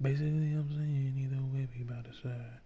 Basically, I'm saying either way we about to side.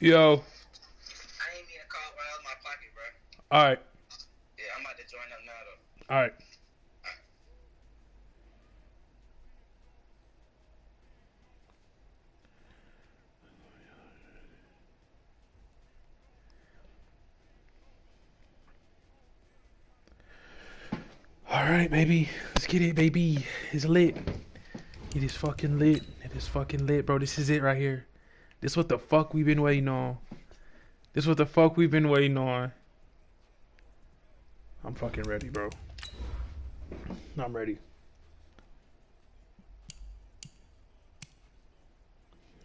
Yo, I ain't mean to call right out of my pocket, bro. all right, Yeah, I'm about to join up now, though. all right. All right, baby. Let's get it, baby. It's lit. It is fucking lit. It is fucking lit, bro. This is it right here. This what the fuck we've been waiting on. This what the fuck we've been waiting on. I'm fucking ready, bro. I'm ready.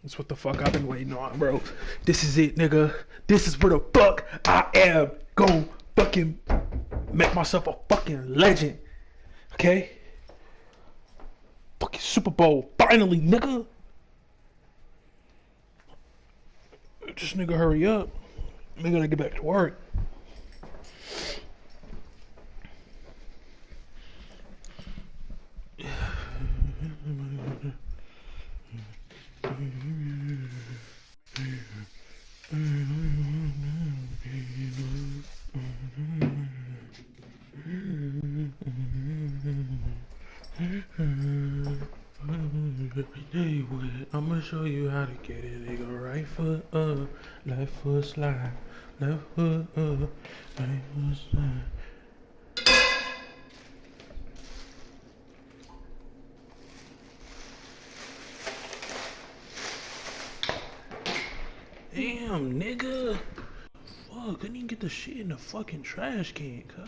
This what the fuck I've been waiting on, bro. This is it, nigga. This is where the fuck I am gon' fucking make myself a fucking legend. Okay? Fucking Super Bowl. Finally, nigga. Just nigga hurry up. I gotta get back to work. Anyway, I'm gonna show you how to get it. They go right foot up, left foot slide, left foot up, right foot slide. Damn, nigga. Fuck, couldn't even get the shit in the fucking trash can, cuz.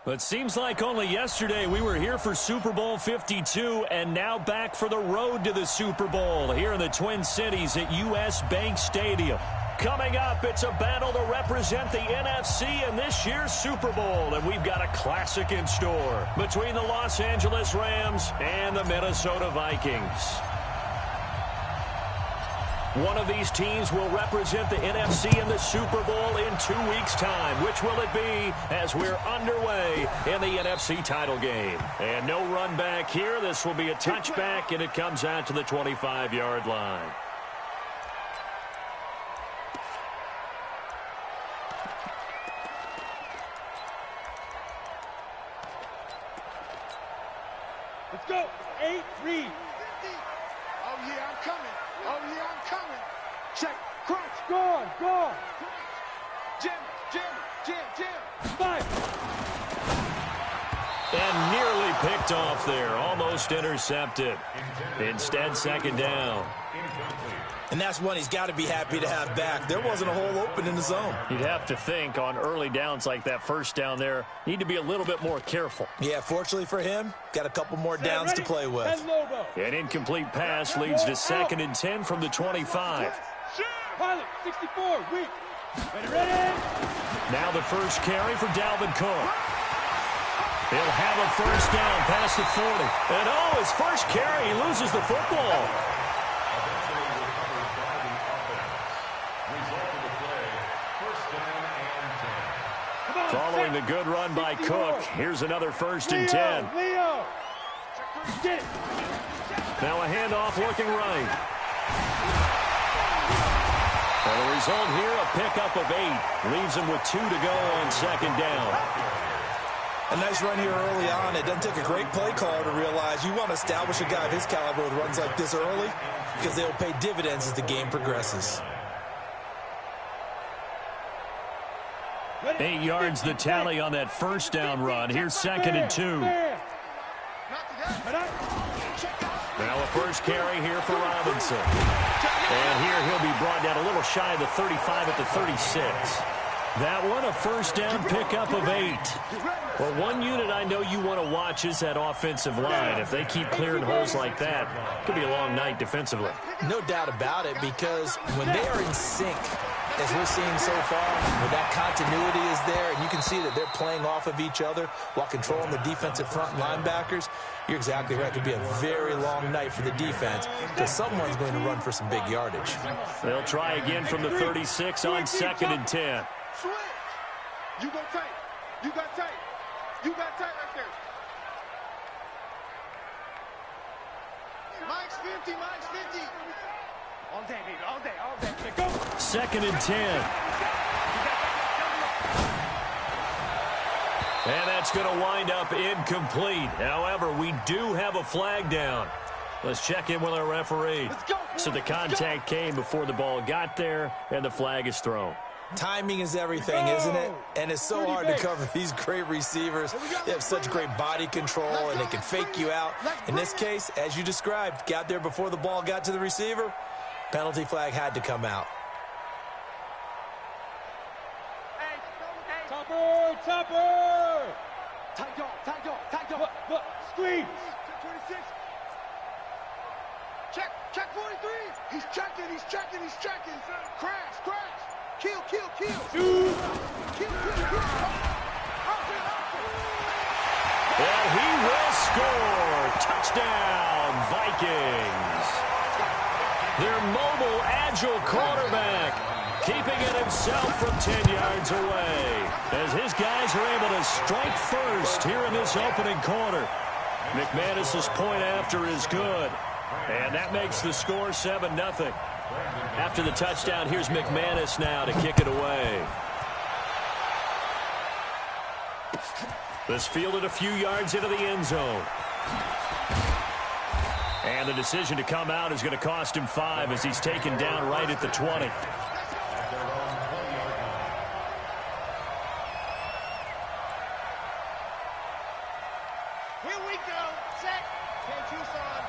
But it seems like only yesterday we were here for Super Bowl 52 and now back for the road to the Super Bowl here in the Twin Cities at US Bank Stadium. Coming up, it's a battle to represent the NFC in this year's Super Bowl, and we've got a classic in store between the Los Angeles Rams and the Minnesota Vikings. One of these teams will represent the NFC in the Super Bowl in 2 weeks' time. Which will it be as we're underway in the NFC title game? And no run back here. This will be a touchback, and it comes out to the 25-yard line. Let's go. 8-3. Oh, yeah, I'm coming. Oh, yeah, I'm coming. Check. Crunch. Gone. Jim. Five. And nearly picked off there. Almost intercepted. Instead, second down. And that's one he's got to be happy to have back. There wasn't a hole open in the zone. You'd have to think on early downs like that first down there, need to be a little bit more careful. Yeah, fortunately for him, got a couple more downs to play with. An incomplete pass leads to 2nd and 10 from the 25. Pilot, 64, weak. Ready. Now the first carry for Dalvin Cook. He'll have a first down past the 40. And his first carry, he loses the football. Following the good run by Cook, here's another 1st and 10. Leo. Now a handoff looking right. And the result here, a pickup of 8. Leaves him with 2 to go on 2nd down. A nice run here early on. It doesn't take a great play caller to realize you want to establish a guy of his caliber with runs like this early because they will pay dividends as the game progresses. 8 yards the tally on that first down run. Here's 2nd and 2. Now a first carry here for Robinson. And here he'll be brought down a little shy of the 35 at the 36. That one, a first down pickup of 8. Well, one unit I know you want to watch is that offensive line. If they keep clearing holes like that, it could be a long night defensively. No doubt about it, because when they are in sync, as we're seeing so far, when that continuity is there, and you can see that they're playing off of each other while controlling the defensive front linebackers, you're exactly right. It could be a very long night for the defense because someone's going to run for some big yardage. They'll try again from the 36 on 2nd and 10. Switch. You go tight. You got tight. You got tight right there. Mike's 50. All day, baby. All day. Go. 2nd and 10. And that's going to wind up incomplete. However, we do have a flag down. Let's check in with our referee. So the contact came before the ball got there, and the flag is thrown. Timing is everything, isn't it? And it's so hard to cover these great receivers. They have such great body control, and they can fake you out. In this case, as you described, got there before the ball got to the receiver. Penalty flag had to come out. Topper! Tight dog. Look, squeeze. 26. Check 43. He's checking. Crash. Kill. Shoot. Kill. And he will score. Touchdown, Vikings. Their mobile, agile quarterback keeping it himself from 10 yards away as his guys are able to strike first here in this opening quarter. McManus's point after is good, and that makes the score 7-0. After the touchdown, here's McManus now to kick it away. This fielded a few yards into the end zone. And the decision to come out is going to cost him 5 as he's taken down right at the 20. Here we go. Set. Tucson.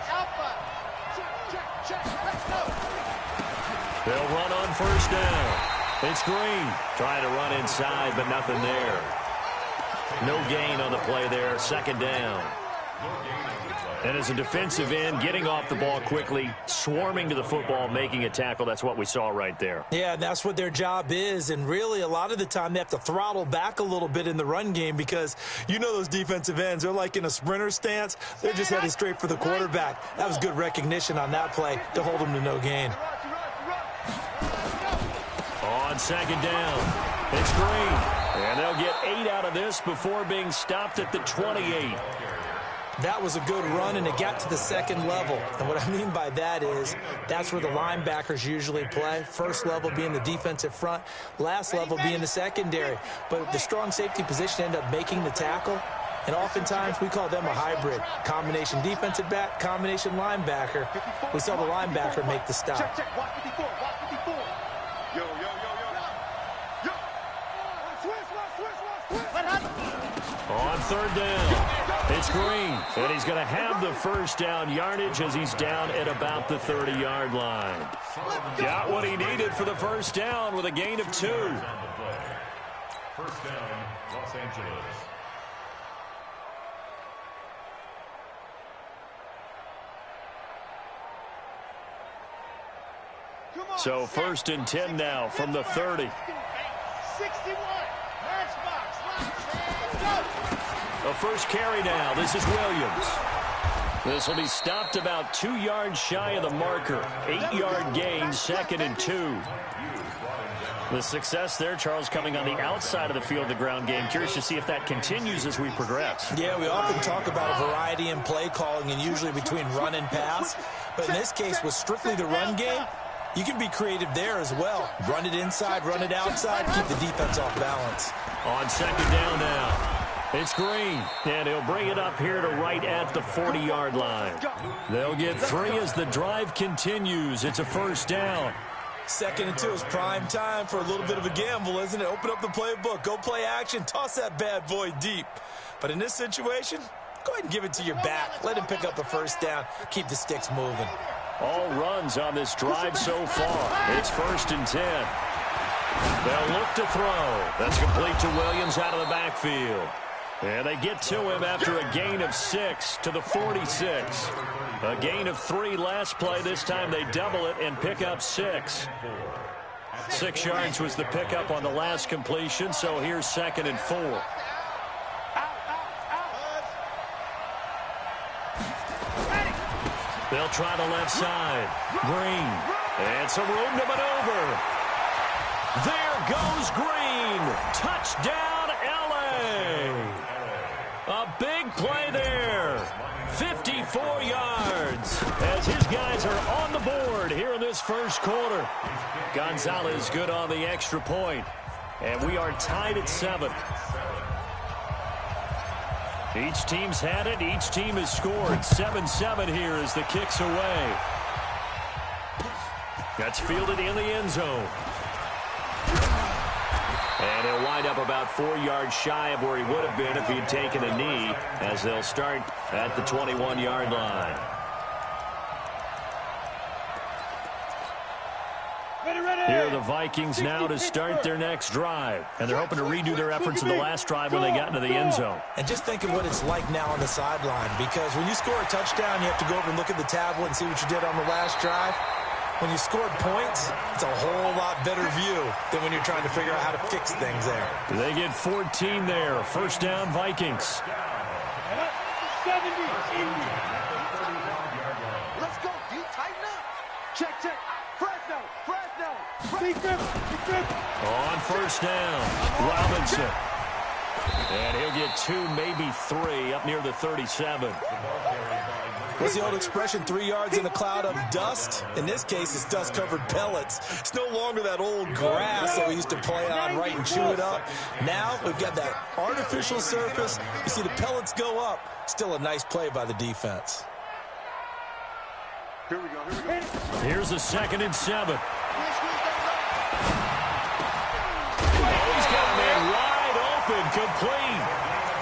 Alpha. Check. Let's go. They'll run on first down. It's Green trying to run inside, but nothing there. No gain on the play there. Second down. And as a defensive end, getting off the ball quickly, swarming to the football, making a tackle, that's what we saw right there. Yeah, that's what their job is. And really, a lot of the time, they have to throttle back a little bit in the run game because you know those defensive ends, they're like in a sprinter stance. They're just headed straight for the quarterback. That was good recognition on that play to hold them to no gain. On second down, it's Green. And they'll get 8 out of this before being stopped at the 28. That was a good run, and it got to the second level. And what I mean by that is that's where the linebackers usually play. First level being the defensive front, last level being the secondary. But the strong safety position ended up making the tackle, and oftentimes we call them a hybrid. Combination defensive back, combination linebacker. We saw the linebacker make the stop. Check. Watch 54. Watch 54. Yo. Switch. What happened? On third down, it's Green, and he's going to have the first down yardage as he's down at about the 30-yard line. Got what he needed for the first down with a gain of 2. First down, Los Angeles. So first and 10 now from the 30. 61. A first carry now. This is Williams. This will be stopped about 2 yards shy of the marker. 8-yard gain, second and 2. The success there, Charles, coming on the outside of the field of the ground game. Curious to see if that continues as we progress. Yeah, we often talk about a variety in play calling and usually between run and pass. But in this case, with strictly the run game, you can be creative there as well. Run it inside, run it outside, keep the defense off balance. On second down now. It's Green, and he'll bring it up here to right at the 40-yard line. They'll get 3 as the drive continues. It's a first down. Second and 2 is prime time for a little bit of a gamble, isn't it? Open up the playbook, go play action, toss that bad boy deep. But in this situation, go ahead and give it to your back. Let him pick up a first down, keep the sticks moving. All runs on this drive so far. It's first and 10. They'll look to throw. That's complete to Williams out of the backfield. And they get to him after a gain of 6 to the 46. A gain of 3 last play. This time they double it and pick up 6. 6 yards was the pickup on the last completion, so here's second and 4. They'll try the left side. Green. And some room to maneuver. There goes Green. Touchdown, L.A. A big play there. 54 yards as his guys are on the board here in this first quarter. Gonzalez good on the extra point. And we are tied at 7. Each team's had it. Each team has scored. 7-7 here as the kick's away. That's fielded in the end zone. And he'll wind up about 4 yards shy of where he would have been if he had taken a knee, as they'll start at the 21-yard line. Here are the Vikings now to start their next drive. And they're hoping to redo their efforts in the last drive when they got into the end zone. And just think of what it's like now on the sideline, because when you score a touchdown, you have to go over and look at the tablet and see what you did on the last drive. When you scored points, it's a whole lot better view than when you're trying to figure out how to fix things there. They get 14 there. First down, Vikings. 70. Let's go, D. Tighten up. Check. Fresno. On first down, Robinson. And he'll get 2, maybe 3 up near the 37. What's the old expression, 3 yards in a cloud of dust? In this case, it's dust-covered pellets. It's no longer that old grass that we used to play on, right, and chew it up. Now we've got that artificial surface. You see the pellets go up. Still a nice play by the defense. Here we go. Here's a 2nd and 7. Oh, he's got a man wide open, complete.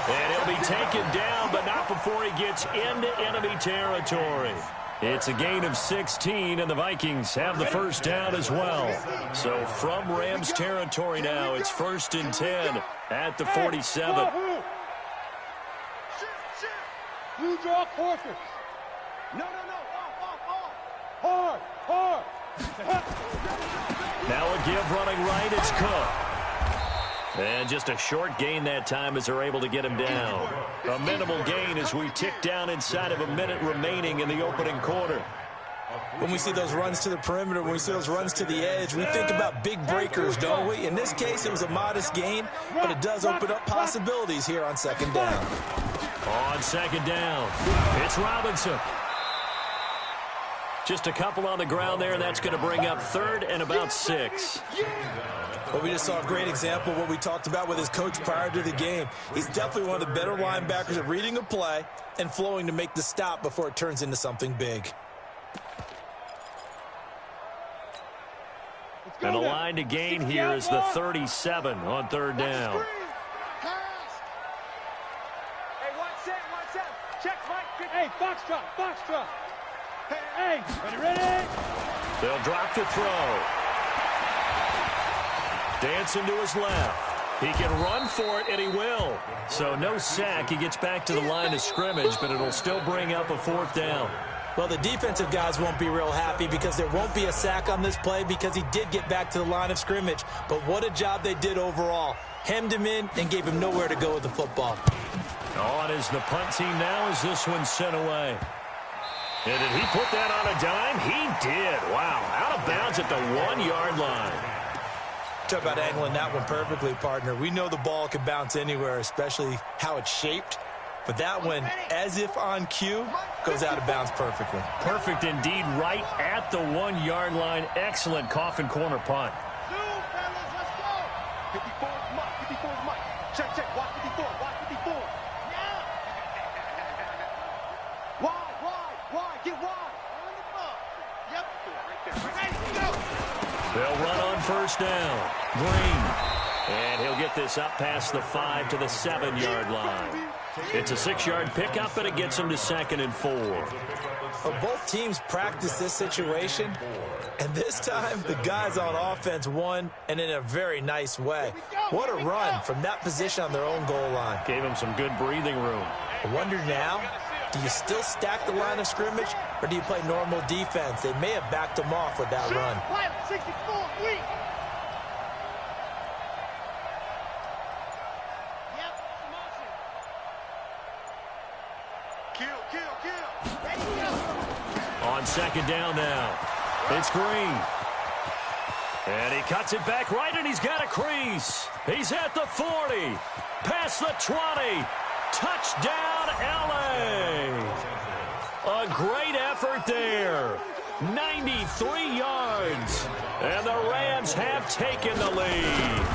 And he'll be taken down, but not before he gets into enemy territory. It's a gain of 16, and the Vikings have the first down as well. So from Rams territory now, it's 1st and 10 at the 47. You draw quarters. No. Hard. Now a give running right, it's Cook. And just a short gain that time as they're able to get him down. A minimal gain as we tick down inside of a minute remaining in the opening quarter. When we see those runs to the perimeter, when we see those runs to the edge, we think about big breakers, don't we? In this case, it was a modest gain, but it does open up possibilities here on 2nd down. On 2nd down, it's Robinson. Just a couple on the ground there, and that's going to bring up 3rd and about 6. Well, we just saw a great example of what we talked about with his coach prior to the game. He's definitely one of the better linebackers at reading a play and flowing to make the stop before it turns into something big. And the line to gain here is the 37 on 3rd down. Hey, one set. Check, Mike. Hey, Foxtrot. Hey, ready? They'll drop the throw. Dancing to his left. He can run for it, and he will. So no sack. He gets back to the line of scrimmage, but it'll still bring up a 4th down. Well, the defensive guys won't be real happy because there won't be a sack on this play because he did get back to the line of scrimmage. But what a job they did overall. Hemmed him in and gave him nowhere to go with the football. On is the punt team now as this one's sent away. And did he put that on a dime? He did. Wow. Out of bounds at the 1-yard line. Talk about angling that one perfectly, partner. We know the ball can bounce anywhere, especially how it's shaped. But that one, as if on cue, goes out of bounds perfectly. Perfect indeed, right at the 1-yard line. Excellent coffin corner punt. Zoom, fellas, let's go. 54 is Mike. Check. Watch 54. Yeah. Wide. Get wide. On the ball. Yep. Right there. Ready to go. They'll run on 1st down. Green. And he'll get this up past the 5 to the 7-yard line. It's a 6-yard pickup, and it gets him to 2nd and 4. Well, both teams practice this situation, and this time the guys on offense won, and in a very nice way. What a run from that position on their own goal line. Gave him some good breathing room. I wonder now, do you still stack the line of scrimmage, or do you play normal defense? They may have backed them off with that run. 64, weak. On 2nd down now, it's Green. And he cuts it back right, and he's got a crease. He's at the 40, past the 20. Touchdown, L.A. A great effort there. 93 yards. And the Rams have taken the lead.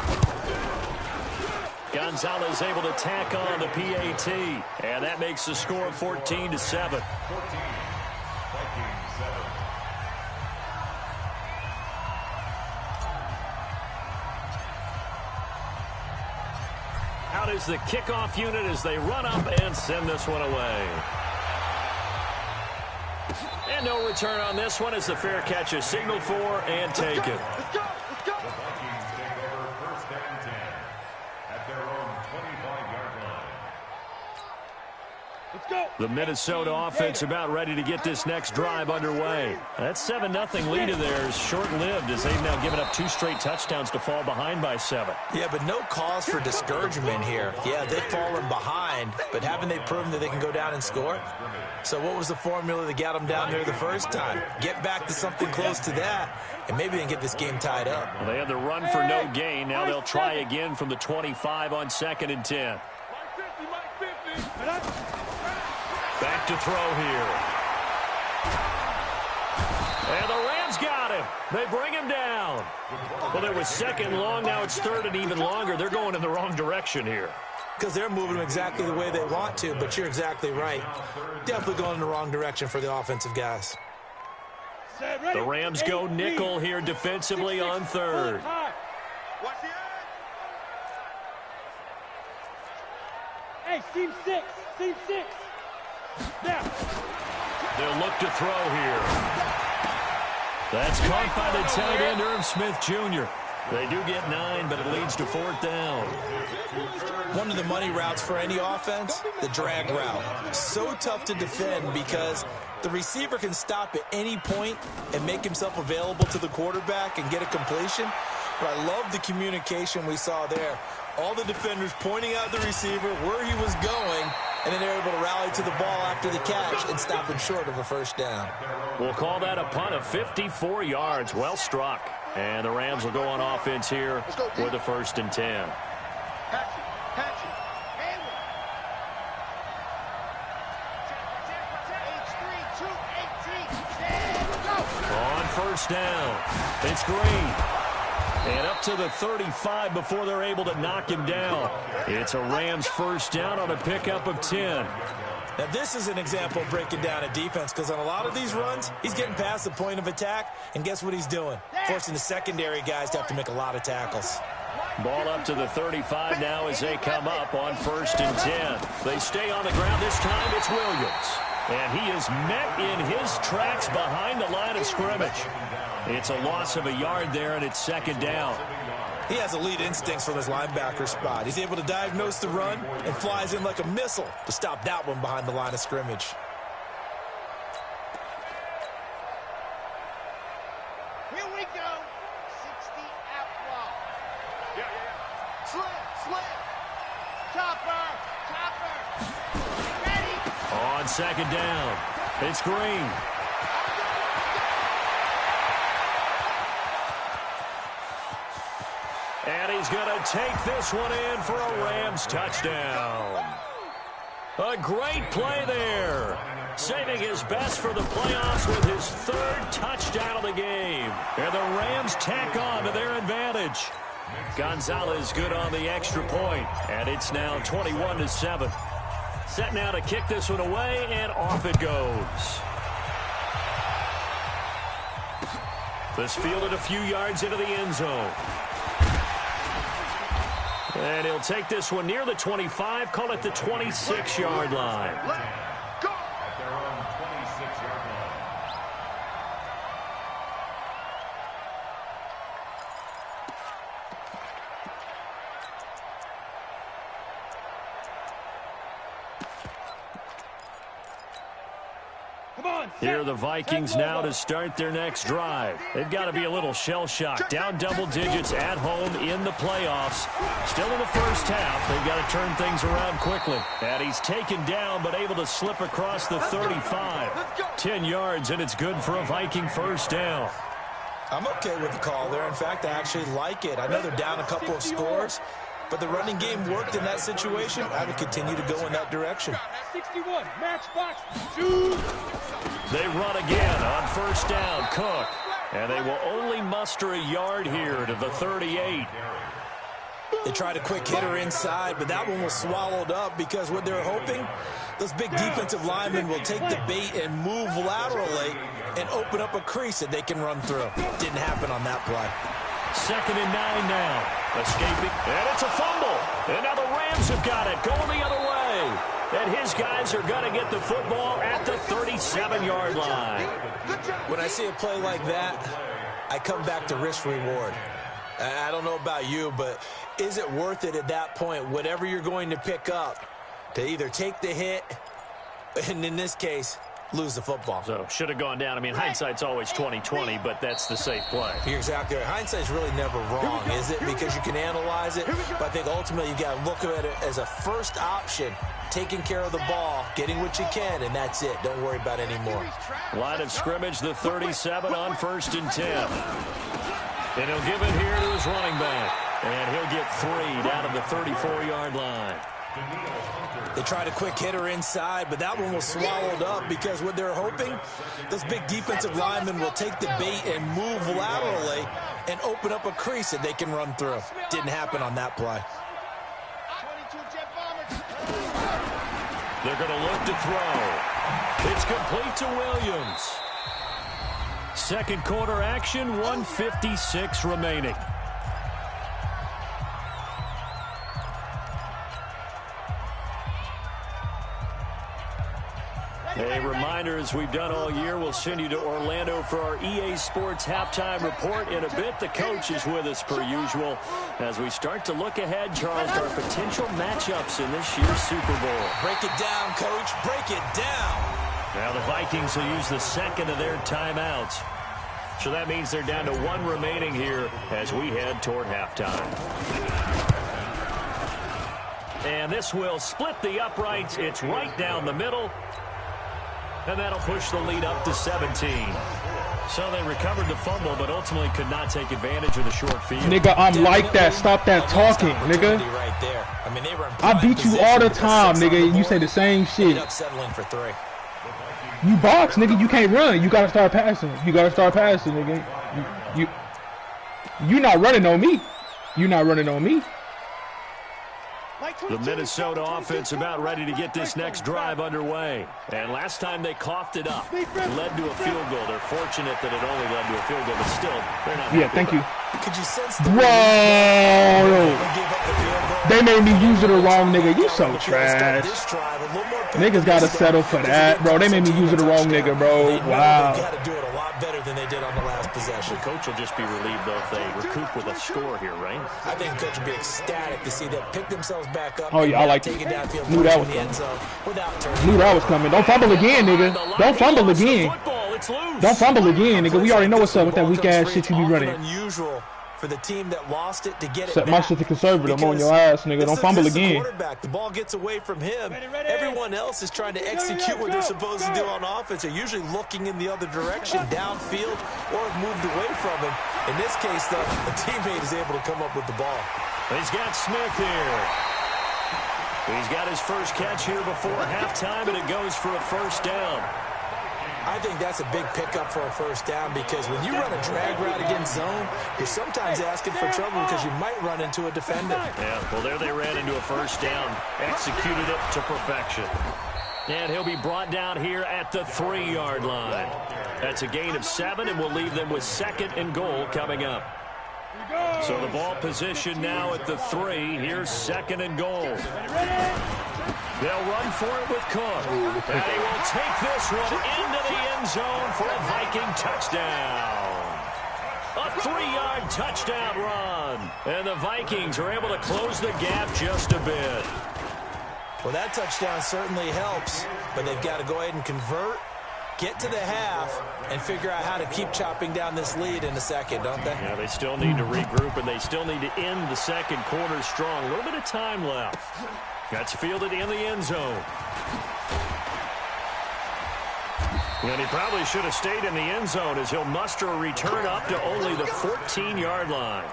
Gonzalez able to tack on the PAT. And that makes the score 14-7. Out is the kickoff unit as they run up and send this one away. And no return on this one as the fair catch is signaled for and taken. Let's go. The Vikings take over 1st and 10 at their own 25-yard line. Let's go. The Minnesota offense about ready to get this next drive underway. That 7-0 lead of theirs short-lived as they've now given up 2 straight touchdowns to fall behind by 7. Yeah, but no cause for discouragement here. Yeah, they've fallen behind, but haven't they proven that they can go down and score? So what was the formula that got them down there the first time? Get back to something close to that, and maybe they can get this game tied up. Well, they had the run for no gain. Now they'll try again from the 25 on 2nd and 10. Back to throw here. And the Rams got him. They bring him down. Well, it was 2nd long. Now it's 3rd and even longer. They're going in the wrong direction here. Because they're moving them exactly the way they want to, but you're exactly right. Definitely going in the wrong direction for the offensive guys. The Rams go nickel here defensively on 3rd. Hey, seam 6. Now. They'll look to throw here. That's caught by the tight end, Irv Smith Jr. They do get 9, but it leads to 4th down. One of the money routes for any offense, the drag route. So tough to defend because the receiver can stop at any point and make himself available to the quarterback and get a completion. But I love the communication we saw there. All the defenders pointing out the receiver, where he was going, and then they're able to rally to the ball after the catch and stop him short of a 1st down. We'll call that a punt of 54 yards. Well struck. And the Rams will go on offense here with a 1st and 10. On 1st down, it's Green. And up to the 35 before they're able to knock him down. It's a Rams 1st down on a pickup of 10. Now, this is an example of breaking down a defense because on a lot of these runs, he's getting past the point of attack, and guess what he's doing? Forcing the secondary guys to have to make a lot of tackles. Ball up to the 35 now as they come up on 1st and 10. They stay on the ground. This time it's Williams. And he is met in his tracks behind the line of scrimmage. It's a loss of a yard there, and it's 2nd down. He has elite instincts from his linebacker spot. He's able to diagnose the run and flies in like a missile to stop that one behind the line of scrimmage. Here we go. 60 outlaw. Yeah. Slam. Chopper. Ready. On 2nd down, it's Green. And he's going to take this one in for a Rams touchdown. A great play there. Saving his best for the playoffs with his 3rd touchdown of the game. And the Rams tack on to their advantage. Gonzalez good on the extra point. And it's now 21-7. Set now to kick this one away, and off it goes. This fielded a few yards into the end zone. And he'll take this one near the 25, call it the 26-yard line. At their own 26-yard line. Here are the Vikings now to start their next drive. They've got to be a little shell-shocked. Down double digits at home in the playoffs. Still in the 1st half. They've got to turn things around quickly. And he's taken down but able to slip across the 35. 10 yards, and it's good for a Viking 1st down. I'm okay with the call there. In fact, I actually like it. I know they're down a couple of scores, but the running game worked in that situation. I would continue to go in that direction. 61, matchbox, shoot. They run again on 1st down, Cook. And they will only muster a yard here to the 38. They tried a quick hitter inside, but that one was swallowed up because what they're hoping, those big defensive linemen will take the bait and move laterally and open up a crease that they can run through. Didn't happen on that play. 2nd and 9 now. Escaping, and it's a fumble. And now the Rams have got it, going the other way. And his guys are going to get the football at the 37-yard line. When I see a play like that, I come back to risk-reward. I don't know about you, but is it worth it at that point, whatever you're going to pick up, to either take the hit, and in this case, lose the football? So, should have gone down. I mean, hindsight's always 20/20, but that's the safe play. You're exactly right. Hindsight's really never wrong, is it? Because you can analyze it, but I think ultimately you got to look at it as a first option, taking care of the ball, getting what you can, and that's it. Don't worry about any more. Line of scrimmage, the 37 on 1st and 10. And he'll give it here to his running back. And he'll get 3 down to the 34-yard line. They tried a quick hitter inside, but that one was swallowed up because what they're hoping, those big defensive linemen will take the bait and move laterally and open up a crease that they can run through. Didn't happen on that play. They're going to look to throw. It's complete to Williams. Second quarter action, 1:56 remaining. A reminder. reminder, as we've done all year, we'll send you to Orlando for our EA Sports halftime report in a bit. The coach is with us per usual as we start to look ahead, Charles, to our potential matchups in this year's Super Bowl. Break it down, Coach. Break it down. Now the Vikings will use the second of their timeouts. So that means they're down to one remaining here as we head toward halftime. And this will split the uprights. It's right down the middle. And that'll push the lead up to 17. So they recovered the fumble, but ultimately could not take advantage of the short field. Nigga, I'm like that. Stop that talking, nigga. Right there. I mean, they were in I beat you all the time, nigga, and you say the same shit. up settling for 3. You box, nigga. You can't run. You gotta start passing. You gotta start passing, nigga. You not running on me. You not running on me. The Minnesota offense about ready to get this next drive underway. And last time they coughed it up, led to a field goal. They're fortunate that it only led to a field goal, but still, they're not. Yeah, thank you. Could you sense the Bro, they made me use it the wrong, nigga. You so trash. Niggas gotta settle for that, bro. They made me use it the wrong, nigga, bro. Wow. They gotta do it a lot better than they did on the last possession. The coach will just be relieved, though, if they recoup with a score here, right? I think the coach will be ecstatic to see them pick themselves back up. Oh, yeah, I like it. Knew that was coming. Knew that was coming. Don't fumble again, nigga. Don't fumble again. Don't fumble again, nigga. We already know what's up with that weak-ass shit you be running. Unusual for the team that lost it to get it Set back. my shit to conservative. I'm on your ass, nigga. Don't fumble again. The ball gets away from him. Everyone else is trying to execute what they're supposed to do on offense. They're usually looking in the other direction, downfield, or have moved away from him. In this case, though, the teammate is able to come up with the ball. He's got Smith here. He's got his first catch here before halftime, and it goes for a first down. I think that's a big pickup for a first down because when you run a drag route against zone, you're sometimes asking for trouble because you might run into a defender. Yeah, well, there they ran into a first down. Executed it to perfection. And he'll be brought down here at the 3-yard line. That's a gain of 7, and we'll leave them with 2nd and goal coming up. So the ball position now at the 3. Here's 2nd and goal. They'll run for it with Cook. And he will take this one into the end zone for a Viking touchdown. A 3-yard touchdown run. And the Vikings are able to close the gap just a bit. Well, that touchdown certainly helps, but they've got to go ahead and convert, get to the half, and figure out how to keep chopping down this lead in the second, don't they? Yeah, they still need to regroup, and they still need to end the second quarter strong. A little bit of time left. That's fielded in the end zone. And he probably should have stayed in the end zone as he'll muster a return up to only the 14-yard line.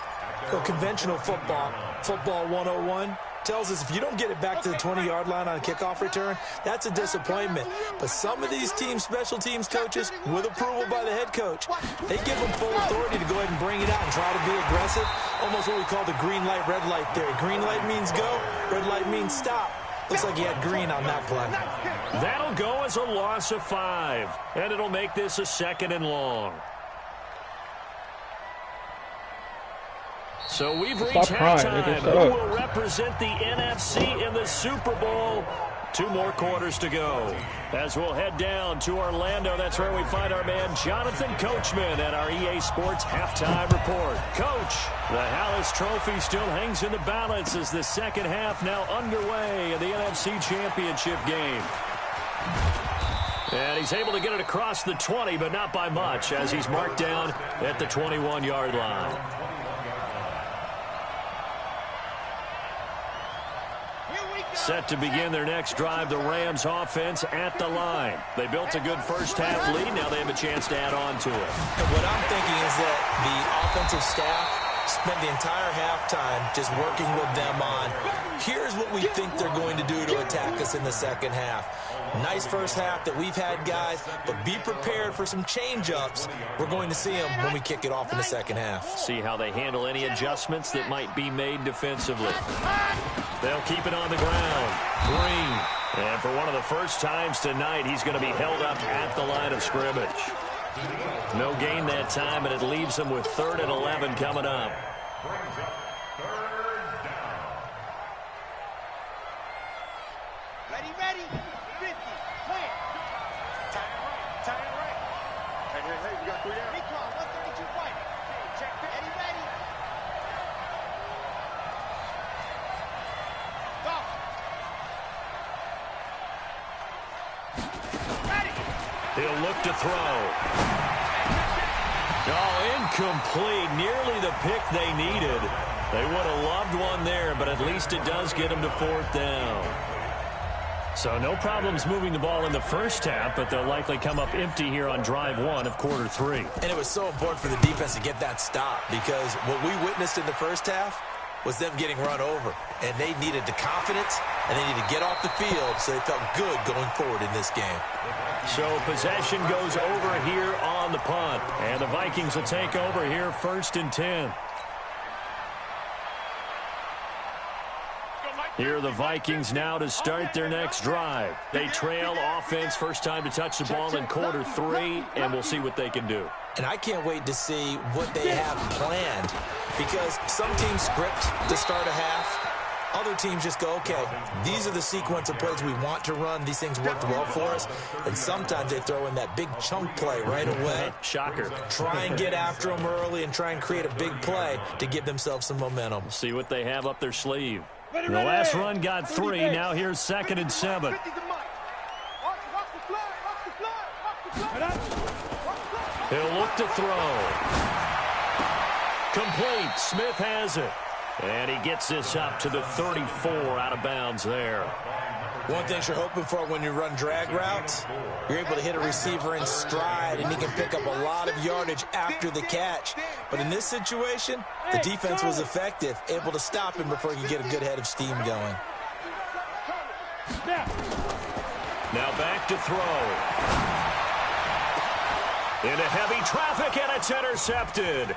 So conventional football 101, tells us if you don't get it back to the 20-yard line on a kickoff return, that's a disappointment. But some of these teams, special teams coaches, with approval by the head coach, they give them full authority to go ahead and bring it out and try to be aggressive. Almost what we call the green light, red light theory. Green light means go, red light means stop. Looks like he had green on that play. That'll go as a loss of 5, and it'll make this a 2nd and long. So we've reached halftime. Who will represent the NFC in the Super Bowl? 2 more quarters to go. As we'll head down to Orlando, that's where we find our man Jonathan Coachman at our EA Sports Halftime Report. Coach, the Hallis Trophy still hangs in the balance as the second half now underway in the NFC Championship game. And he's able to get it across the 20, but not by much, as he's marked down at the 21-yard line. Set to begin their next drive, the Rams offense at the line. They built a good first-half lead. Now they have a chance to add on to it. And what I'm thinking is that the offensive staff spent the entire halftime just working with them on, here's what we think they're going to do to attack us in the second half. Nice first half that we've had, guys, but be prepared for some change-ups. We're going to see them when we kick it off in the second half. See how they handle any adjustments that might be made defensively. They'll keep it on the ground. Green. And for one of the first times tonight, he's going to be held up at the line of scrimmage. No gain that time, and it leaves him with 3rd and 11 coming up. Ready, 50, play. Hey, we got 3 out. Recon, 132 fight. Check, Eddie ready. Go. He'll look to throw. Oh, incomplete. Nearly the pick they needed. They would have loved one there, but at least it does get them to 4th down. So no problems moving the ball in the first half, but they'll likely come up empty here on drive 1 of quarter 3. And it was so important for the defense to get that stop because what we witnessed in the first half was them getting run over. And they needed the confidence, and they needed to get off the field so they felt good going forward in this game. So possession goes over here on the punt. And the Vikings will take over here 1st and 10. Here are the Vikings now to start their next drive. They trail offense, first time to touch the ball in quarter 3, and we'll see what they can do. And I can't wait to see what they have planned because some teams script to start a half. Other teams just go, okay, these are the sequence of plays we want to run. These things worked well for us. And sometimes they throw in that big chunk play right away. Shocker. Try and get after them early and try and create a big play to give themselves some momentum. See what they have up their sleeve. The last run got 3. Now here's 2nd and 7. He'll look to throw. Complete. Smith has it. And he gets this up to the 34 out of bounds there. One thing you're hoping for when you run drag routes, you're able to hit a receiver in stride, and he can pick up a lot of yardage after the catch. But in this situation, the defense was effective, able to stop him before he could get a good head of steam going. Now back to throw. Into heavy traffic, and it's intercepted.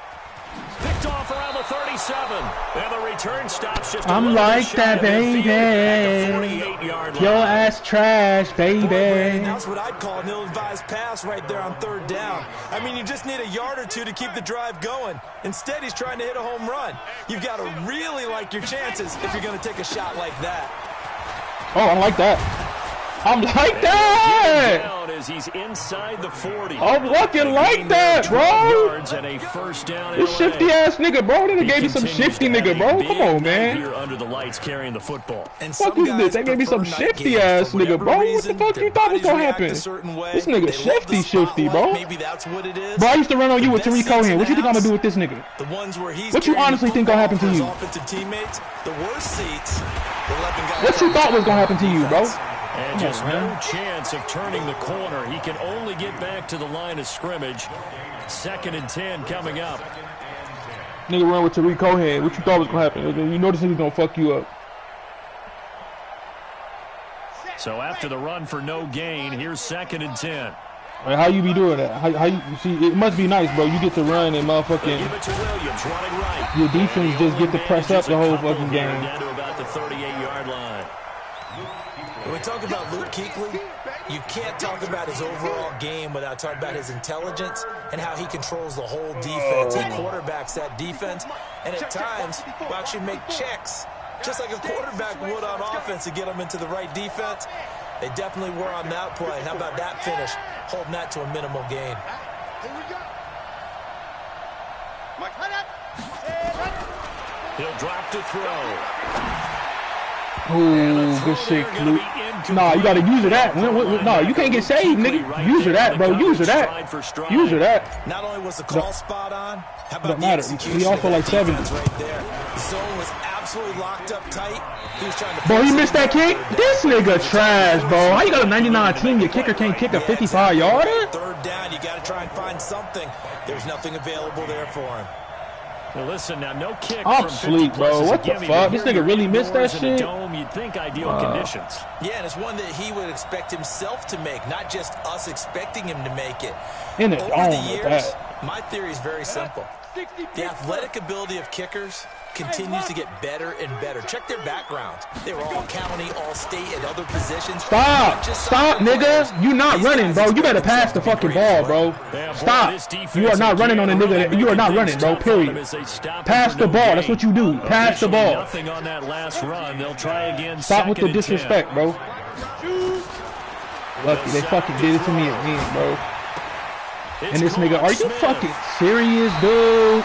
Picked off around the 37. And the return stops just I'm like that, baby. Your ass trash, baby. That's what I'd call an ill-advised pass right there on 3rd down. I mean, you just need a yard or two to keep the drive going. Instead, he's trying to hit a home run. You've got to really like your chances if you're going to take a shot like that. Oh, I like that. I'm like that. Down as he's inside the 40. I'm looking like that, bro. Yards and a first down. This shifty ass nigga, bro. They gave me some shifty nigga, bro. Come on, man. Here under the lights carrying the football. And Fuck is this? They gave me some shifty ass nigga, bro. What the fuck you thought was gonna happen? This nigga shifty, bro. Maybe that's what it is. Bro, I used to run on you with Tariq Cohen. What you think I'm gonna do with this nigga? The ones where he's what you honestly think gonna happen to you? Offensive teammates, the worst seats. What you thought was gonna happen to you, bro? And just no chance of turning the corner. He can only get back to the line of scrimmage. 2nd and 10 coming up. Nigga run with Tariq Cohen. What you thought was gonna happen? You know this nigga's gonna fuck you up. So after the run for no gain, here's 2nd and 10. Right, how you be doing that? How you see? It must be nice, bro. You get to run and motherfucking. Give it to Williams, running right. Your defense just get to press up the whole fucking game. Down to about the 38-yard line. When we talk about Luke Kuechly, you can't talk about his overall game without talking about his intelligence and how he controls the whole defense. He quarterbacks that defense, and at times will actually make checks, just like a quarterback would on offense to get them into the right defense. They definitely were on that play. How about that finish, holding that to a minimal gain? He'll drop to throw. Ooh, good shit, Luke. Nah, you gotta use her that. Nah, you can't get saved, nigga. Use her that, bro. Use her that. Use her that. Not only was the call spot on, how about the execution? He also like 70. Right there. The zone was absolutely locked up tight. He was trying to. Bro, he missed that kick. This nigga trash, bro. How you got a 99 team? Your kicker can't kick a 55-yarder? 3rd down, you gotta try and find something. There's nothing available there for him. Well, listen, now no kick. I'm asleep, bro. What the fuck? This nigga really missed that shit? Dome, you'd think ideal conditions. Yeah, and it's one that he would expect himself to make, not just us expecting him to make it. In the Over the dome with years, that. my theory is very simple. The athletic ability of kickers continues to get better and better. Check their backgrounds. They were all county, all state, and other positions. Stop, nigga. You not running, bro. You better pass the fucking ball, bro. Stop. You are not running on a nigga. You are not running, bro. Period. Pass the ball. That's what you do. Pass the ball. Nothing on that last run. They'll try again. Stop with the disrespect, bro. Lucky they fucking did it to me again, bro. And this nigga, are you fucking serious, dude?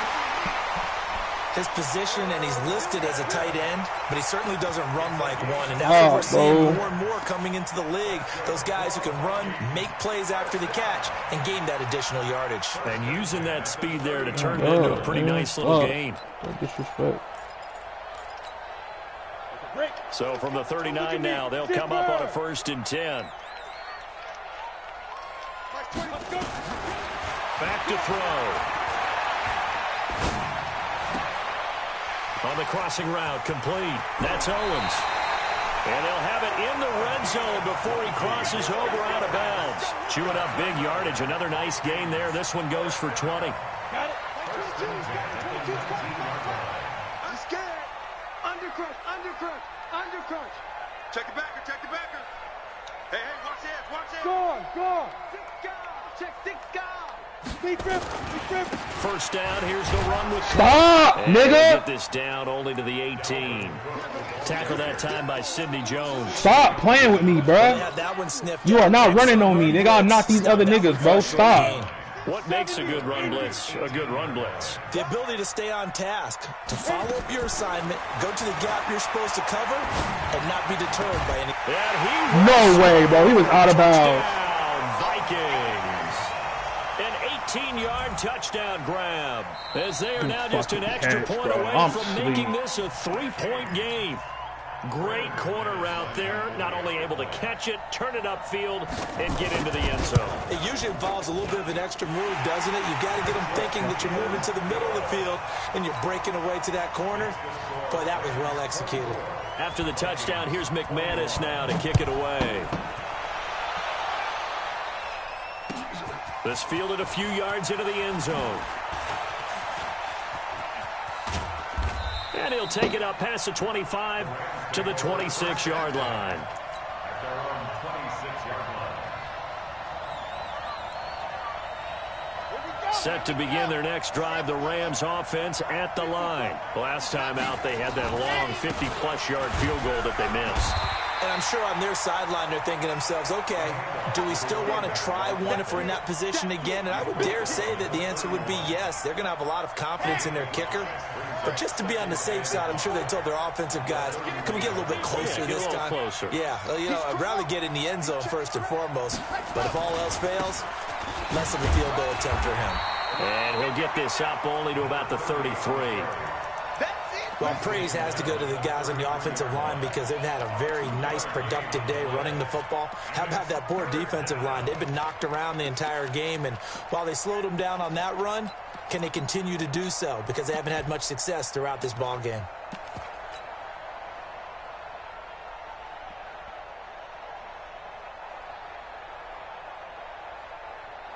His position, and he's listed as a tight end, but he certainly doesn't run like one. And that's what we're seeing more and more coming into the league. Those guys who can run, make plays after the catch, and gain that additional yardage. And using that speed there to turn it into a pretty nice little gain. Disrespect. So from the 39 now, they'll come up on a 1st and 10. Back to throw. On the crossing route, complete. That's Owens. And they'll have it in the red zone before he crosses over out of bounds. Chewing up big yardage. Another nice gain there. This one goes for 20. Got it. I'm scared. Undercrunch. Check the backer. Hey, watch it. Gone. Check 6 guard. Deep rip. First down, here's the run with Stop, and nigga. Get this down only to the 18. Tackle that time by Sidney Jones. Stop playing with me, bro. That one sniffed. You are not running on me, nigga. I'm not these other niggas, bro. Stop. What makes a good run blitz a good run blitz? The ability to stay on task, to follow up your assignment, go to the gap you're supposed to cover, and not be deterred by any. No way, bro. He was out of bounds. Vikings. An 18-yard touchdown grab, as they are now just an extra point away from making this a 3-point game. Great corner route there, not only able to catch it, turn it upfield, and get into the end zone. It usually involves a little bit of an extra move, doesn't it? You've got to get them thinking that you're moving to the middle of the field and you're breaking away to that corner. Boy, that was well executed. After the touchdown, here's McManus now to kick it away. This fielded a few yards into the end zone. And he'll take it up past the 25 to the 26-yard line. At their own 26-yard line. Set to begin their next drive, the Rams offense at the line. Last time out, they had that long 50-plus yard field goal that they missed. And I'm sure on their sideline they're thinking to themselves, okay, do we still want to try one if we're in that position again? And I would dare say that the answer would be yes. They're going to have a lot of confidence in their kicker. But just to be on the safe side, I'm sure they told their offensive guys, can we get a little bit closer this time? Closer. Yeah, well, you know, I'd rather get in the end zone first and foremost. But if all else fails, less of a field goal attempt for him. And he'll get this up only to about the 33. Well, praise has to go to the guys on the offensive line because they've had a very nice, productive day running the football. How about that poor defensive line? They've been knocked around the entire game, and while they slowed them down on that run, can they continue to do so? Because they haven't had much success throughout this ball game.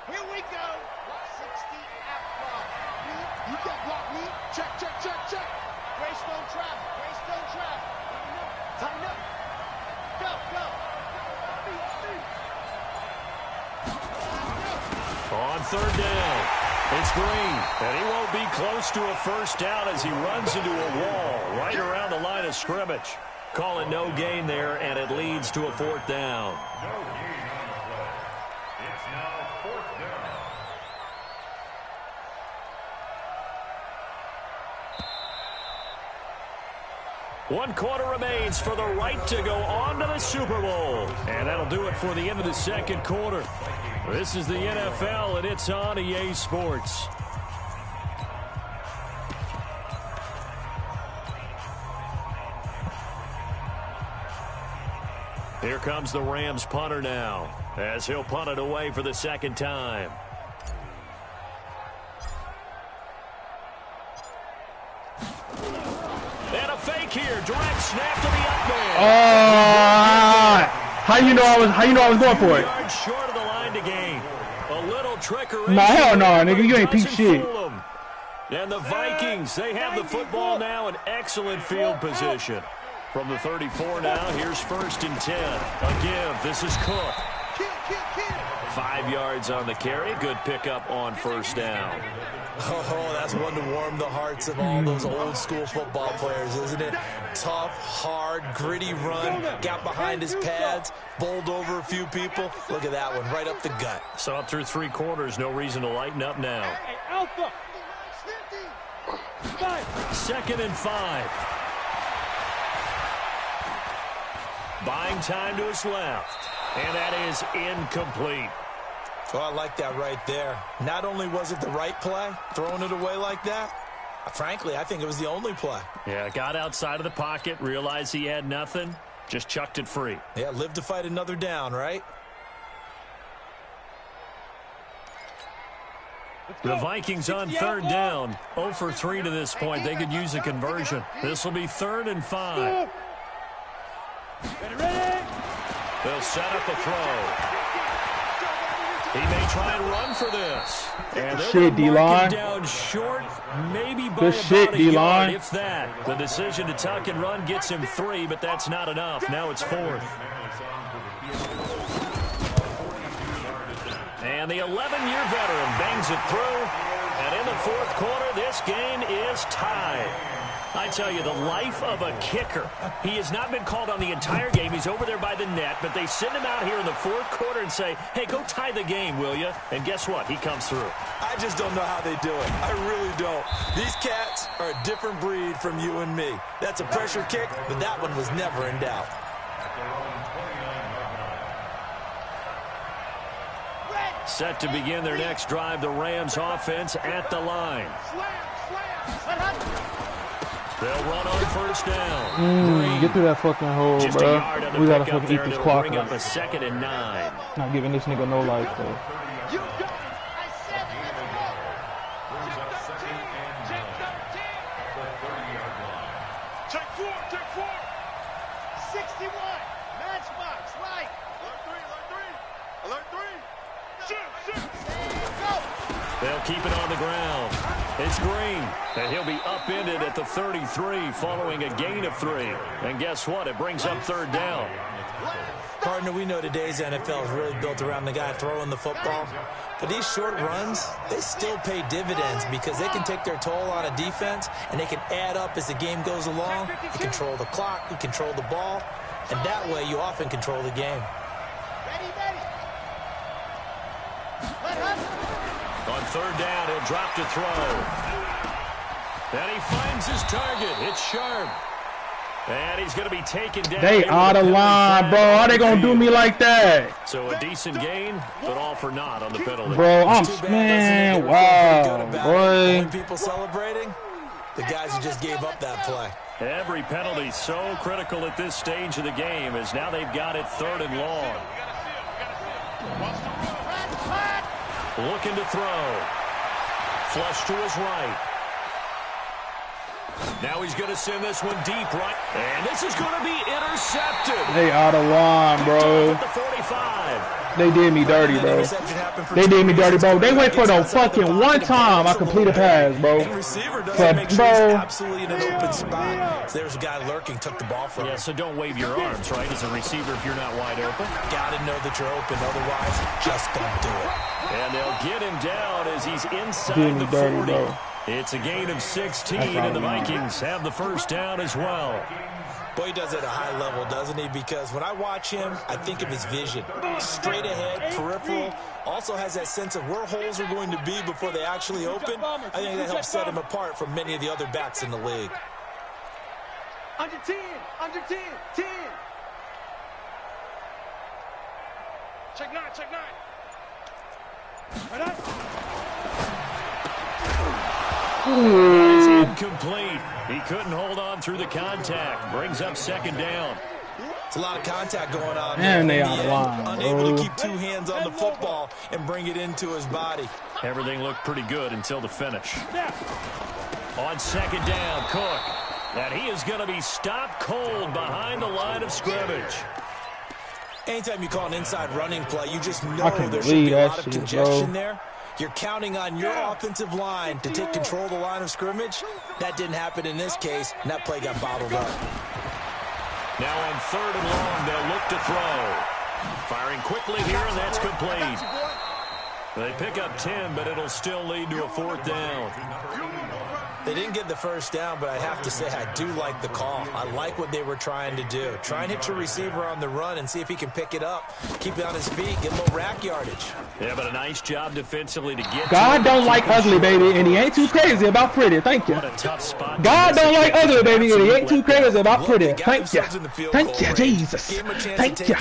Here we go. 60 out block. You got block me. Check. Greystone travel. Tighten up. Go. On third down, it's Green, and he won't be close to a first down as he runs into a wall right around the line of scrimmage. Call it no gain there, and it leads to a 4th down. No gain on the play. It's now 4th down. One quarter remains for the right to go on to the Super Bowl. And that'll do it for the end of the second quarter. This is the NFL, and it's on EA Sports. Here comes the Rams punter now, as he'll punt it away for the second time. And a fake here, direct snap to the up man. How you know I was going for it? Yards short of the line to gain. A little trickery. Nah, hell no, nigga, you ain't peep shit. And the Vikings, they have the football now in excellent field position. From the 34 now, here's 1st and 10. A give, this is Cook. 5 yards on the carry. Good pickup on first down. Oh, that's one to warm the hearts of all those old school football players, isn't it? Tough, hard, gritty run, got behind his pads, bowled over a few people. Look at that one, right up the gut. So up through 3 quarters, no reason to lighten up now. Hey, Alpha. 2nd and 5. Buying time to his left. And that is incomplete. Oh, I like that right there. Not only was it the right play, throwing it away like that, frankly, I think it was the only play. Yeah, got outside of the pocket, realized he had nothing, just chucked it free. Yeah, live to fight another down, right? The Vikings on 3rd down. 0 for 3 to this point. They could use a conversion. This will be 3rd and 5. They'll set up a throw. He may try and run for this. And shit, D-line. Down short, maybe by good shit, about a yard, D-line. if that. The decision to tuck and run gets him 3, but that's not enough. Now it's 4th. And the 11-year veteran bangs it through. And in the 4th quarter, this game is tied. I tell you, the life of a kicker. He has not been called on the entire game. He's over there by the net, but they send him out here in the 4th quarter and say, hey, go tie the game, will you? And guess what? He comes through. I just don't know how they do it. I really don't. These cats are a different breed from you and me. That's a pressure kick, but that one was never in doubt. Set to begin their next drive, the Rams offense at the line. They'll run on first down. Get through that fucking hole, Just bro. a yard on the We gotta pickup fucking eat there. this They'll clock bring up up. a 2nd and 9. Not giving this nigga no life, though. Check 4. 61. Matchbox, right. Alert 3. Shoot. They'll keep it on the ground. It's Green, and he'll be upended at the 33 following a gain of 3. And guess what? It brings up 3rd down. Partner, we know today's NFL is really built around the guy throwing the football. But these short runs, they still pay dividends because they can take their toll on a defense, and they can add up as the game goes along. You control the clock, you control the ball, and that way you often control the game. On 3rd down, he'll drop to throw. And he finds his target. It's Sharp. And he's going to be taken down. They out of line, bro. How they gonna do me like that? So a decent gain, but all for naught on the penalty. Bro, Man, wow, boy. People celebrating, the guys who just gave up that play. Every penalty so critical at this stage of the game as now they've got it 3rd and long. Looking to throw. Flush to his right. Now he's going to send this one deep right. And this is going to be intercepted. They out of line, bro. At the 45. They did me dirty, bro. They did me dirty, bro. They wait for the fucking one time I complete a pass, bro. And receiver doesn't make sure he's absolutely in an open spot. So there's a guy lurking, took the ball from him. Yeah, so don't wave your arms, right, as a receiver if you're not wide open. Got to know that you're open, otherwise just don't do it. And they'll get him down as he's inside Did me the dirty, 40. bro. It's a gain of 16, and the Vikings have the 1st down as well. Boy, he does it at a high level, doesn't he? Because when I watch him, I think of his vision. Straight ahead, peripheral. Also has that sense of where holes are going to be before they actually open. I think that helps set him apart from many of the other backs in the league. Under 10. 10. Check 9. Right up. It's incomplete. He couldn't hold on through the contact. Brings up 2nd down. It's a lot of contact going on. And they In out the of end, line, unable bro. to keep 2 hands on the football and bring it into his body. Everything looked pretty good until the finish. On 2nd down, Cook. And he is going to be stopped cold behind the line of scrimmage. Anytime you call an inside running play, you just know I can't there should be believe a that lot of shit, congestion bro. there. You're counting on your offensive line to take control of the line of scrimmage. That didn't happen in this case, and that play got bottled up. Now on 3rd and long, they'll look to throw. Firing quickly here, and that's complete. They pick up 10, but it'll still lead to a 4th down. They didn't get the first down, but I have to say I do like the call. I like what they were trying to do. Try and hit your receiver on the run and see if he can pick it up, keep it on his feet, get a little rack yardage. Yeah, but a nice job defensively to get. God don't like ugly, baby, and he ain't too crazy about pretty. Thank you. What a tough spot. God don't like ugly, baby, and he ain't too crazy about pretty. Thank you. Thank you, Jesus. Thank you.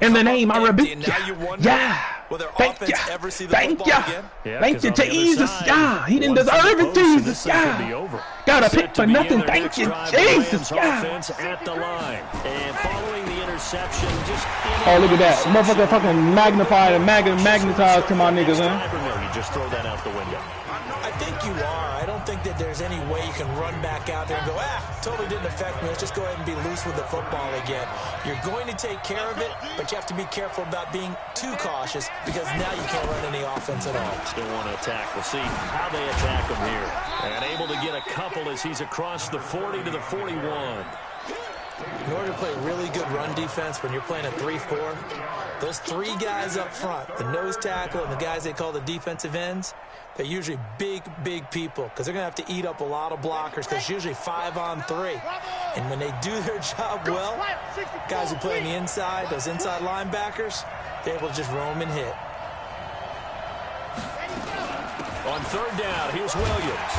In the name, I rebuke you. Yeah. Thank you. Thank you. Thank you, Jesus. Yeah. He didn't deserve it, Jesus. Yeah. Got a pick for nothing. Thank you, Jesus. Yeah. At the line. And following the interception, just oh, look at that. Motherfucker fucking magnified and magnetized to my niggas, huh? You just throw that out the window. I think you are. I don't think that there's any way you can run back out there and go, totally didn't affect me. Let's just go ahead and be loose with the football again. You're going to take care of it, but you have to be careful about being too cautious because now you can't run any offense at all. Still want to attack. We'll see how they attack him here. And able to get a couple as he's across the 40 to the 41. In order to play really good run defense when you're playing a 3-4, those 3 guys up front, the nose tackle and the guys they call the defensive ends, they're usually big people because they're going to have to eat up a lot of blockers because it's usually 5-on-3. And when they do their job well, guys who play on the inside, those inside linebackers, they're able to just roam and hit. On 3rd down, here's Williams.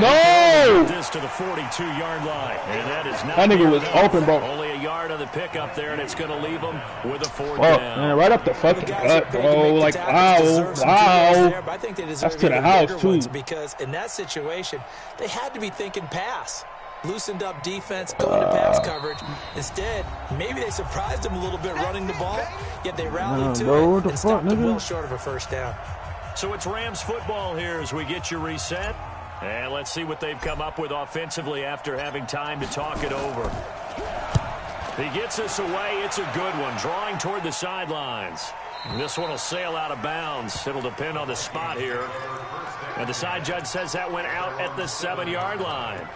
No! This to the 42-yard line. And that is not that nigga was open, bro. Only a yard on the pickup there, and it's going to leave him with a 4th down. Man, right up the fucking gut, bro. Like, wow. But I think they deserve that's to the house, too. Because in that situation, they had to be thinking pass. Loosened up defense, going to pass coverage. Instead, maybe they surprised him a little bit running the ball, yet they rallied to it and stopped them well short of a 1st down. So it's Rams football here as we get you reset. And let's see what they've come up with offensively after having time to talk it over. He gets us away. It's a good one. Drawing toward the sidelines. This one will sail out of bounds. It'll depend on the spot here. And the side judge says that went out at the 7-yard line.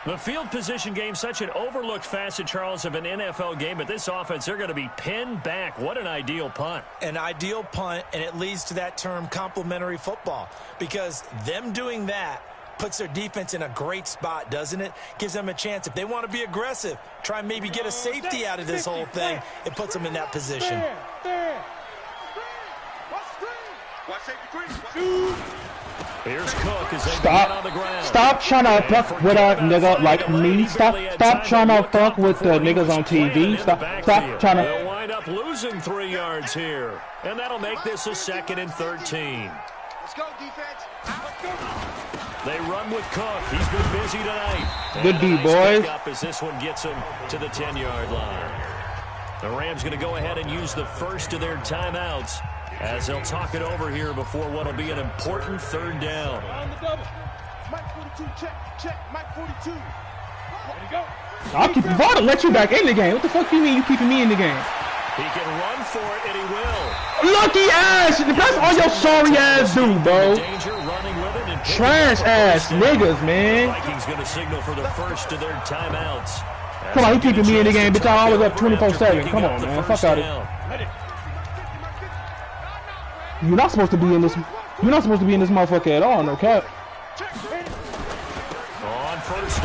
The field position game, such an overlooked facet, Charles, of an NFL game. But this offense, they're going to be pinned back. What an ideal punt. An ideal punt, and it leads to that term complementary football. Because them doing that puts their defense in a great spot, doesn't it? Gives them a chance. If they want to be aggressive, try and maybe get a safety out of this whole thing, it puts them in that position. Here's Cook as they get on the ground. Stop trying to fuck with a nigga like me. Stop trying to fuck with the niggas on TV. Stop trying to. They'll wind up losing 3 yards here. And that'll make this a 2nd and 13. Let's go, defense. Let's go. They run with Cook. He's been busy tonight. Good D, boys. As this one gets him to the 10-yard line. The Rams going to go ahead and use the first of their timeouts as they'll talk it over here before what will be an important 3rd down. On the double. Mike 42, check. Mike 42. Ready to go. I'll keep the ball to let you back in the game. What the fuck you mean you keeping me in the game? He can run for it, and he will. Lucky ass! That's all your sorry ass do, bro. Trash ass niggas, man. Vikings going to signal for the first of their timeouts. Come on, he keeping me in the game, bitch. I always up 24/7. Come on, man. Fuck out of here. You're not supposed to be in this. You're not supposed to be in this motherfucker at all, no cap.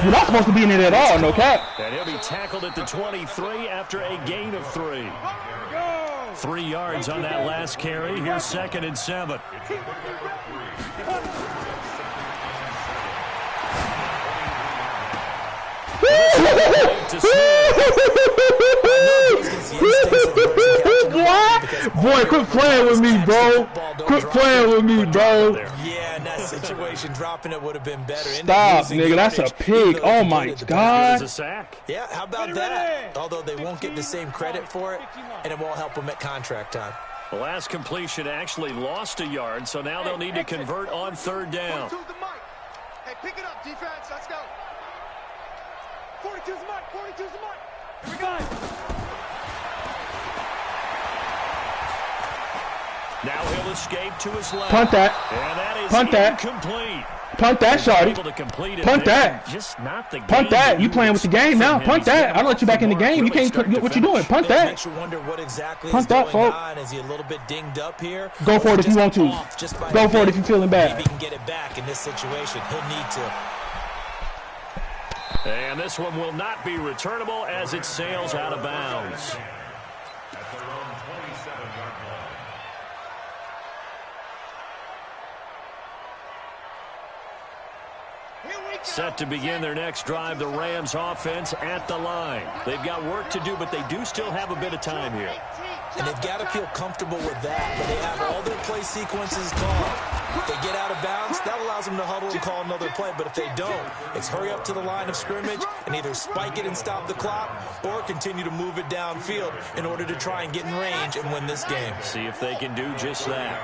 You're not supposed to be in it at all, no cap. And he'll be tackled at the 23 after a gain of 3. 3 yards on that last carry. Here's 2nd and 7. Boy, quit playing with me, bro. Quit playing with me, bro. Yeah, in that situation, dropping it would have been better. Stop, nigga. That's a pig. Oh, my God. Yeah, how about that? Although they won't get the same credit for it, and it won't help them at contract time. The last completion actually lost a yard, so now they'll need to convert on 3rd down. Hey, pick it up, defense. Let's go. 42's the mark. 42's the mark. Here we go. Now he'll escape to his left. Punt that. And that is Punt that. incomplete. Punt that, shorty. Able to complete it Punt there. that. Just not the Punt game that. You would playing with the game now. expect from Punt him. He's that. I'll let you back in the game. You can't. What you doing? Punt It that. makes you wonder what exactly Punt is that, going folk. on. Is he a little bit dinged up here? Go Or for it if you just want to. off just by Go a for it bit? if you're feeling Maybe bad. he can get it back in this situation. He'll need to. And this one will not be returnable as it sails out of bounds. At their own 27-yard line. Set to begin their next drive, the Rams offense at the line. They've got work to do, but they do still have a bit of time here. And they've got to feel comfortable with that, but they have all their play sequences called. If they get out of bounds, that allows them to huddle and call another play. But if they don't, it's hurry up to the line of scrimmage and either spike it and stop the clock or continue to move it downfield in order to try and get in range and win this game. See if they can do just that.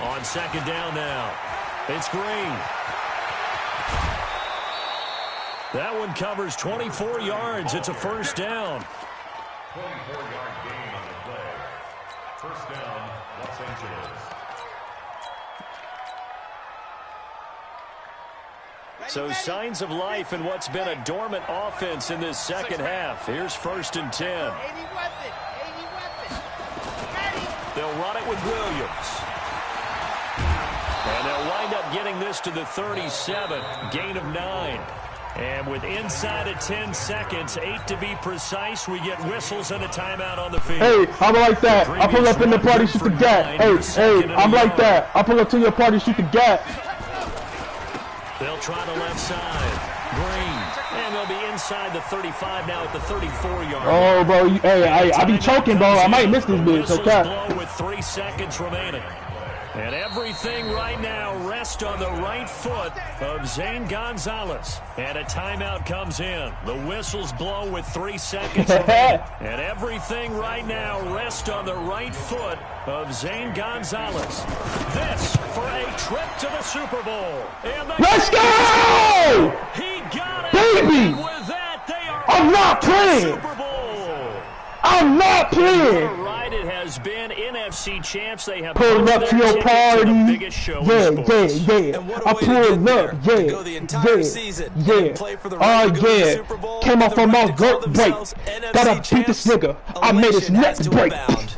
On second down now, it's Green. That one covers 24 yards. It's a first down. 24-yard gain on the play. First down, Los Angeles. So signs of life in what's been a dormant offense in this second half. Here's first and 10. They'll run it with Williams. And they'll wind up getting this to the 37. Gain of 9. And with inside of 10 seconds, 8 to be precise, we get whistles and a timeout on the field. Hey, I'm like that. I pull up in the party, shoot the gap. Hey, I'm like that. I pull up to your party, shoot the gap. They'll try the left side. Green. And they'll be inside the 35 now at the 34-yard. Oh, bro. Hey, I be choking, bro. I might miss this bitch. Whistles Okay. blow with 3 seconds remaining. And everything right now rests on the right foot of Zane Gonzalez. And a timeout comes in. The whistles blow with 3 seconds remaining. And everything right now rests on the right foot of Zane Gonzalez. This for a trip to the Super Bowl. And Let's go! He got it. Baby! And with that, they are I'm not playing. Super Bowl. I'm not playing. What a ride it has been. NFC champs, they have Pull booked up their to your ticket party. the biggest show Yeah, in sports. yeah. And what a I way to pulled get up. there, to go the entire season and play for the right to go to the Super Bowl, Came off the on right my to call gut break. themselves Gotta NFC beat this champs. nigga. I made his Elation neck has to break. abound.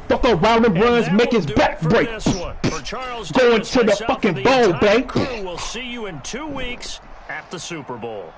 Fuck around and runs, And make that his will do back it for break. this one. For Charles Going Davis, to the myself, fucking and bowl, entire babe. crew, we'll see you in 2 weeks at the Super Bowl.